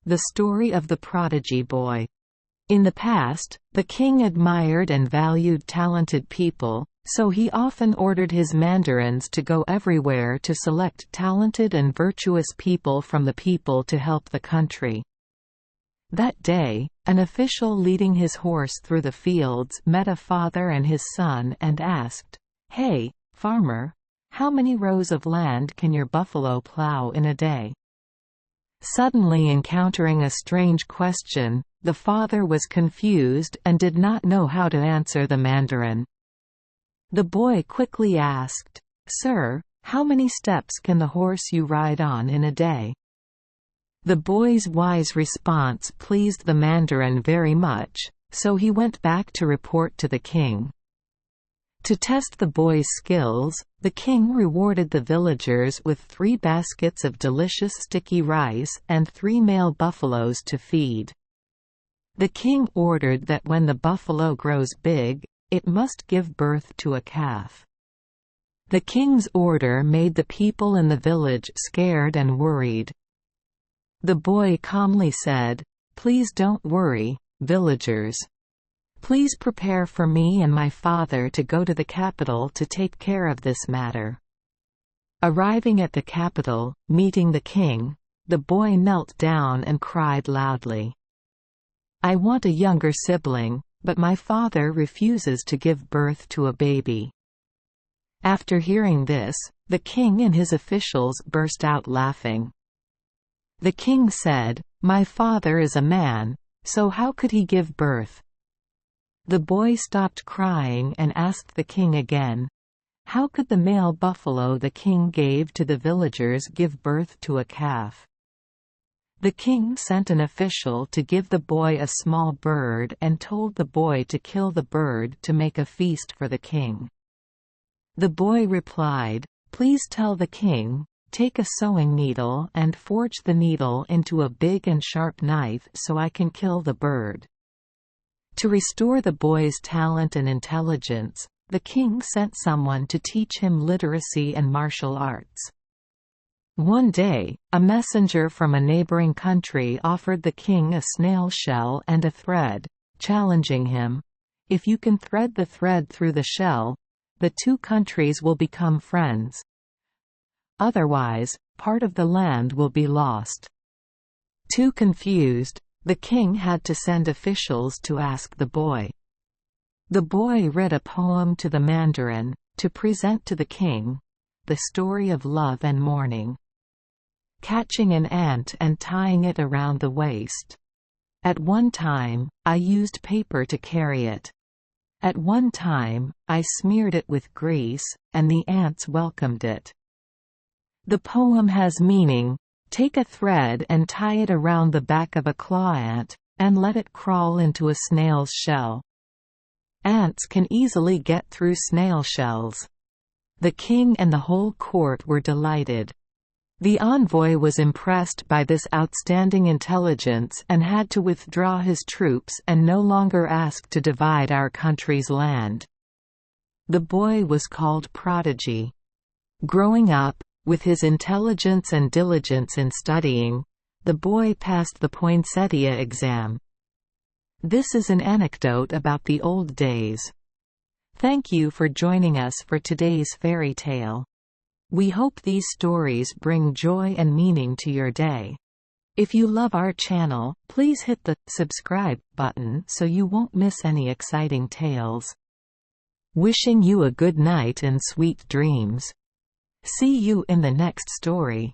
The story of the prodigy boy. In the past, the king admired and valued talented people, so he often ordered his mandarins to go everywhere to select talented and virtuous people from the people to help the country. That day, an official leading his horse through the fields met a father and his son and asked, "Hey, farmer, how many rows of land can your buffalo plow in a day?" Suddenly encountering a strange question, the father was confused and did not know how to answer the mandarin. The boy quickly asked, "Sir, how many steps can the horse you ride on in a day?" The boy's wise response pleased the mandarin very much, so he went back to report to the king. To test the boy's skills, the king rewarded the villagers with 3 baskets of delicious sticky rice and 3 male buffaloes to feed. The king ordered that when the buffalo grows big, it must give birth to a calf. The king's order made the people in the village scared and worried. The boy calmly said, "Please don't worry, villagers. Please prepare for me and my father to go to the capital to take care of this matter." Arriving at the capital, meeting the king, the boy knelt down and cried loudly, "I want a younger sibling, but my father refuses to give birth to a baby." After hearing this, the king and his officials burst out laughing. The king said, "My father is a man, so how could he give birth?" The boy stopped crying and asked the king again, "How could the male buffalo the king gave to the villagers give birth to a calf?" The king sent an official to give the boy a small bird and told the boy to kill the bird to make a feast for the king. The boy replied, "Please tell the king, take a sewing needle and forge the needle into a big and sharp knife so I can kill the bird." To restore the boy's talent and intelligence, the king sent someone to teach him literacy and martial arts. One day, a messenger from a neighboring country offered the king a snail shell and a thread, challenging him, "If you can thread the thread through the shell, the 2 countries will become friends. Otherwise, part of the land will be lost." Too confused, the king had to send officials to ask the boy. The boy read a poem to the mandarin, to present to the king, the story of love and mourning. Catching an ant and tying it around the waist. At one time, I used paper to carry it. At one time, I smeared it with grease, and the ants welcomed it. The poem has meaning. Take a thread and tie it around the back of a claw ant, and let it crawl into a snail's shell. Ants can easily get through snail shells. The king and the whole court were delighted. The envoy was impressed by this outstanding intelligence and had to withdraw his troops and no longer ask to divide our country's land. The boy was called Prodigy. Growing up, with his intelligence and diligence in studying, the boy passed the poinsettia exam. This is an anecdote about the old days. Thank you for joining us for today's fairy tale. We hope these stories bring joy and meaning to your day. If you love our channel, please hit the subscribe button so you won't miss any exciting tales. Wishing you a good night and sweet dreams. See you in the next story.